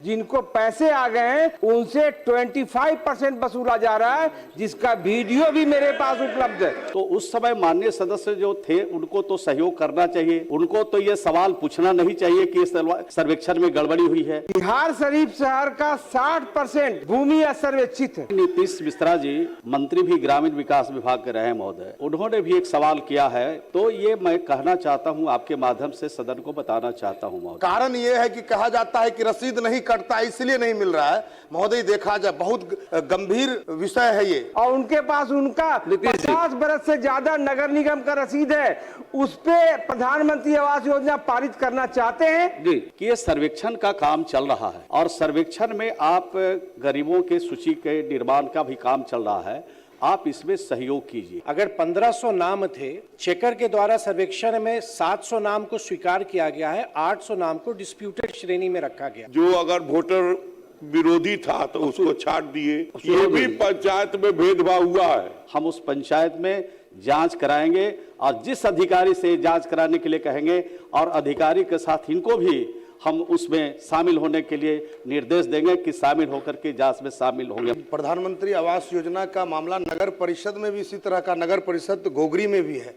जिनको पैसे आ गए हैं उनसे 25% वसूला जा रहा है, जिसका वीडियो भी मेरे पास उपलब्ध है। तो उस समय माननीय सदस्य जो थे उनको तो सहयोग करना चाहिए, उनको तो ये सवाल पूछना नहीं चाहिए कि इस सर्वेक्षण में गड़बड़ी हुई है। बिहार शरीफ शहर का 60% भूमि असर्वेक्षित है। नीतीश मिश्रा जी मंत्री भी ग्रामीण विकास विभाग के रहे महोदय, उन्होंने भी एक सवाल किया है, तो ये मैं कहना चाहता हूँ, आपके माध्यम से सदन को बताना चाहता हूँ महोदय। कारण ये है कि कहा जाता है कि रसीद नहीं कटता इसलिए नहीं मिल रहा है। महोदय देखा जाए बहुत गंभीर विषय है ये, और उनके पास उनका 50 बरस से ज्यादा नगर निगम का रसीद है, उस पे प्रधानमंत्री आवास योजना पारित करना चाहते हैं जी कि ये सर्वेक्षण का काम चल रहा है और सर्वेक्षण में आप गरीबों के सूची के निर्माण का भी काम चल रहा है, आप इसमें सहयोग कीजिए। अगर 1500 नाम थे, चेकर के द्वारा सर्वेक्षण में 700 नाम को स्वीकार किया गया है, 800 नाम को डिस्प्यूटेड श्रेणी में रखा गया। जो अगर वोटर विरोधी था तो उसको छाट दिए। ये भी पंचायत में भेदभाव हुआ है। हम उस पंचायत में जांच कराएंगे और जिस अधिकारी से जांच कराने के लिए कहेंगे और अधिकारी के साथ इनको भी हम उसमें शामिल होने के लिए निर्देश देंगे कि शामिल होकर के जांच में शामिल होंगे। प्रधानमंत्री आवास योजना का मामला नगर परिषद में भी इसी तरह का, नगर परिषद गोगरी में भी है।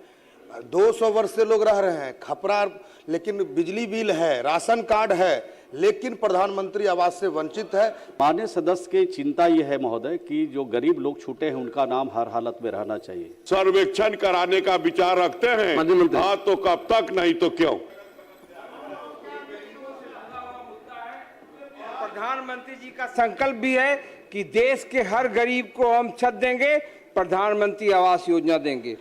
200 वर्ष से लोग रह रहे हैं, खपरा, लेकिन बिजली बिल है, राशन कार्ड है, लेकिन प्रधानमंत्री आवास से वंचित है। माननीय सदस्य की चिंता यह है महोदय कि जो गरीब लोग छूटे हैं उनका नाम हर हालत में रहना चाहिए। सर्वेक्षण कराने का विचार रखते हैं? हाँ, तो कब तक, नहीं तो क्यों? प्रधानमंत्री जी का संकल्प भी है कि देश के हर गरीब को हम छत देंगे, प्रधानमंत्री आवास योजना देंगे।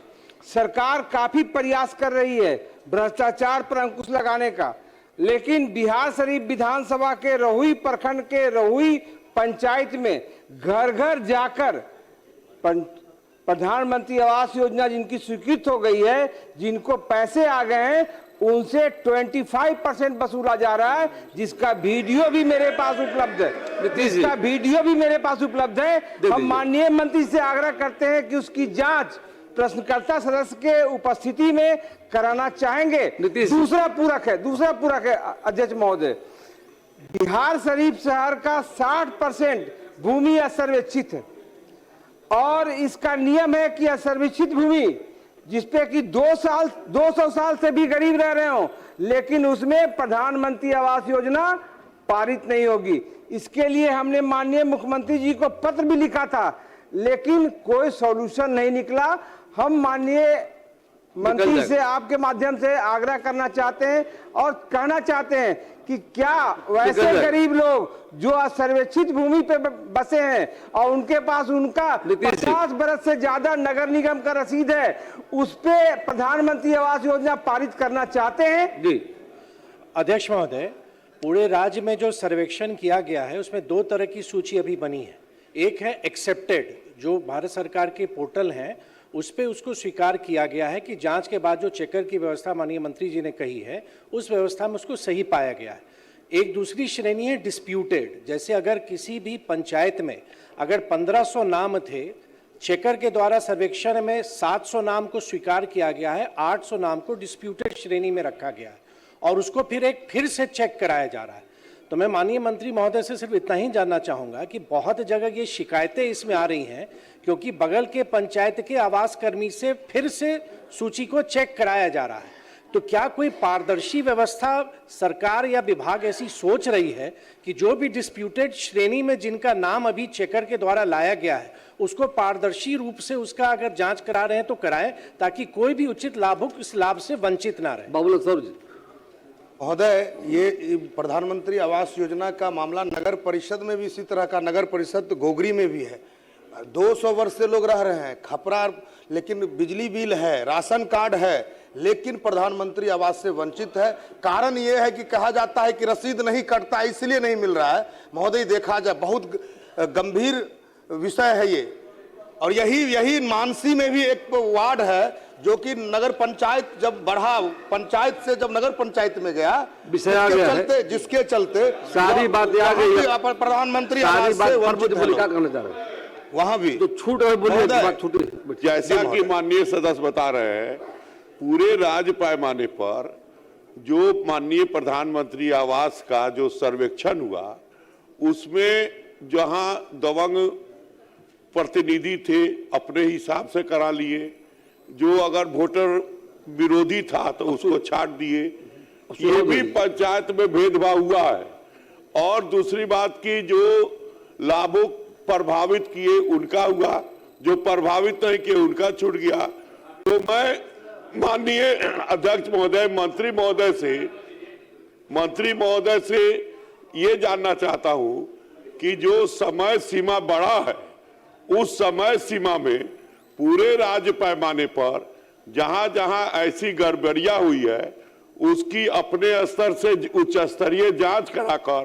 सरकार काफी प्रयास कर रही है भ्रष्टाचार पर अंकुश लगाने का, लेकिन बिहार शरीफ विधानसभा के रहुई प्रखंड के रहुई पंचायत में घर घर जाकर प्रधानमंत्री आवास योजना जिनकी स्वीकृत हो गई है, जिनको पैसे आ गए हैं, उनसे 25% वसूला जा रहा है, जिसका वीडियो भी मेरे पास उपलब्ध है। हम माननीय मंत्री से आग्रह करते हैं कि उसकी जांच प्रश्नकर्ता सदस्य के उपस्थिति में कराना चाहेंगे। दूसरा पूरक है अध्यक्ष महोदय, बिहार शरीफ शहर का 60% भूमि असर्वेक्षित है और इसका नियम है कि असर्वेक्षित भूमि जिसपे कि 200 साल से भी गरीब रह रहे हो, लेकिन उसमें प्रधानमंत्री आवास योजना पारित नहीं होगी। इसके लिए हमने माननीय मुख्यमंत्री जी को पत्र भी लिखा था, लेकिन कोई सॉल्यूशन नहीं निकला। हम माननीय मंत्री से आपके माध्यम से आग्रह करना चाहते हैं और कहना चाहते हैं कि क्या वैसे गरीब लोग जो असर्वेक्षित भूमि पे बसे हैं और उनके पास उनका 50 बरस से ज्यादा नगर निगम का रसीद है, उस पे प्रधानमंत्री आवास योजना पारित करना चाहते हैं? जी अध्यक्ष महोदय, पूरे राज्य में जो सर्वेक्षण किया गया है उसमें 2 तरह की सूची अभी बनी है। एक है एक्सेप्टेड, जो भारत सरकार के पोर्टल है उस पे उसको स्वीकार किया गया है कि जांच के बाद जो चेकर की व्यवस्था माननीय मंत्री जी ने कही है उस व्यवस्था में उसको सही पाया गया है। एक दूसरी श्रेणी है डिस्प्यूटेड, जैसे अगर किसी भी पंचायत में अगर 1500 नाम थे, चेकर के द्वारा सर्वेक्षण में 700 नाम को स्वीकार किया गया है, 800 नाम को डिस्प्यूटेड श्रेणी में रखा गया है और उसको फिर से चेक कराया जा रहा है। तो मैं माननीय मंत्री महोदय से सिर्फ इतना ही जानना चाहूँगा कि बहुत जगह ये शिकायतें इसमें आ रही हैं क्योंकि बगल के पंचायत के आवास कर्मी से फिर से सूची को चेक कराया जा रहा है। तो क्या कोई पारदर्शी व्यवस्था सरकार या विभाग ऐसी सोच रही है कि जो भी डिस्प्यूटेड श्रेणी में जिनका नाम अभी चेकर के द्वारा लाया गया है उसको पारदर्शी रूप से उसका अगर जाँच करा रहे हैं तो कराएं, ताकि कोई भी उचित लाभुक इस लाभ से वंचित ना रहे। बाबूलाल सर जी। महोदय, ये प्रधानमंत्री आवास योजना का मामला नगर परिषद में भी इसी तरह का, नगर परिषद गोगरी में भी है। 200 वर्ष से लोग रह रहे हैं, खपरा, लेकिन बिजली बिल है, राशन कार्ड है, लेकिन प्रधानमंत्री आवास से वंचित है। कारण ये है कि कहा जाता है कि रसीद नहीं कटता इसलिए नहीं मिल रहा है। महोदय देखा जाए बहुत गंभीर विषय है ये, और यही मानसी में भी एक वार्ड है जो कि नगर पंचायत जब बढ़ा, पंचायत से जब नगर पंचायत में गया, जिसके चलते सारी बात आ गई, प्रधानमंत्री आवास से वहां भी तो छूट जैसा कि माननीय सदस्य बता रहे हैं, पूरे राज्य पैमाने पर जो माननीय प्रधानमंत्री आवास का जो सर्वेक्षण हुआ उसमें जहां दबंग प्रतिनिधि थे अपने हिसाब से करा लिए, जो अगर वोटर विरोधी था तो उसको छाट दिए। ये भी पंचायत में भेदभाव हुआ है। और दूसरी बात की जो लाभुक प्रभावित किए उनका हुआ, जो प्रभावित नहीं किए उनका छूट गया। तो मैं माननीय अध्यक्ष महोदय, मंत्री महोदय से ये जानना चाहता हूं कि जो समय सीमा बढ़ा है उस समय सीमा में पूरे राज्य पैमाने पर जहां जहां ऐसी गड़बड़ियां हुई है उसकी अपने स्तर से उच्च स्तरीय जांच कराकर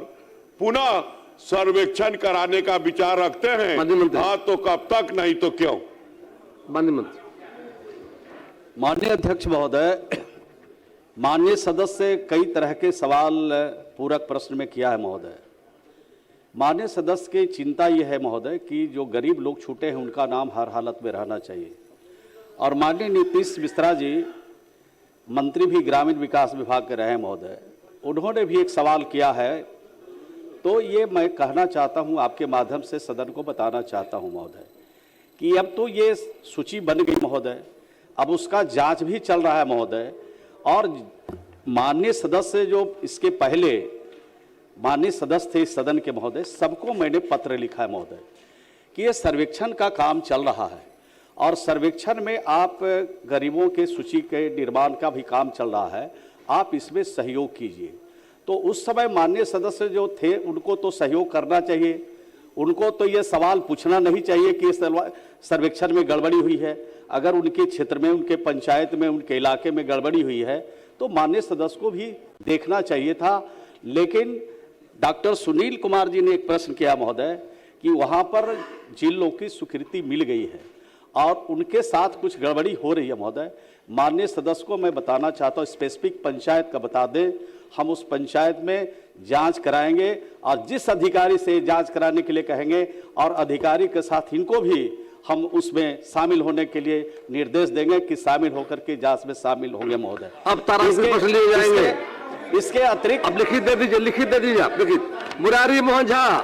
पुनः सर्वेक्षण कराने का विचार रखते हैं। हाँ तो कब तक, नहीं तो क्यों? माननीय अध्यक्ष महोदय, माननीय सदस्य कई तरह के सवाल पूरक प्रश्न में किया है महोदय। माननीय सदस्य की चिंता यह है महोदय कि जो गरीब लोग छूटे हैं उनका नाम हर हालत में रहना चाहिए। और माननीय नीतीश मिश्रा जी मंत्री भी ग्रामीण विकास विभाग के रहे हैं महोदय, उन्होंने भी एक सवाल किया है। तो ये मैं कहना चाहता हूं, आपके माध्यम से सदन को बताना चाहता हूं महोदय कि अब तो ये सूची बन गई महोदय, अब उसका जांच भी चल रहा है महोदय। और माननीय सदस्य जो इसके पहले माननीय सदस्य थे इस सदन के महोदय, सबको मैंने पत्र लिखा है महोदय कि ये सर्वेक्षण का काम चल रहा है और सर्वेक्षण में आप गरीबों के सूची के निर्माण का भी काम चल रहा है, आप इसमें सहयोग कीजिए। तो उस समय माननीय सदस्य जो थे उनको तो सहयोग करना चाहिए, उनको तो ये सवाल पूछना नहीं चाहिए कि सर्वेक्षण में गड़बड़ी हुई है। अगर उनके क्षेत्र में, उनके पंचायत में, उनके इलाके में गड़बड़ी हुई है तो माननीय सदस्य को भी देखना चाहिए था। लेकिन डॉक्टर सुनील कुमार जी ने एक प्रश्न किया महोदय कि वहाँ पर जिन लोगों की स्वीकृति मिल गई है और उनके साथ कुछ गड़बड़ी हो रही है महोदय। माननीय सदस्य को मैं बताना चाहता हूँ, स्पेसिफिक पंचायत का बता दें, हम उस पंचायत में जांच कराएंगे और जिस अधिकारी से जांच कराने के लिए कहेंगे और अधिकारी के साथ इनको भी हम उसमें शामिल होने के लिए निर्देश देंगे कि शामिल होकर के जांच में शामिल होंगे महोदय। अब प्रश्न लिए जाएंगे। इसके अतिरिक्त अब लिखित दे दीजिए, लिखित दे दीजिए आप, लिखित। मुरारी मोहन झा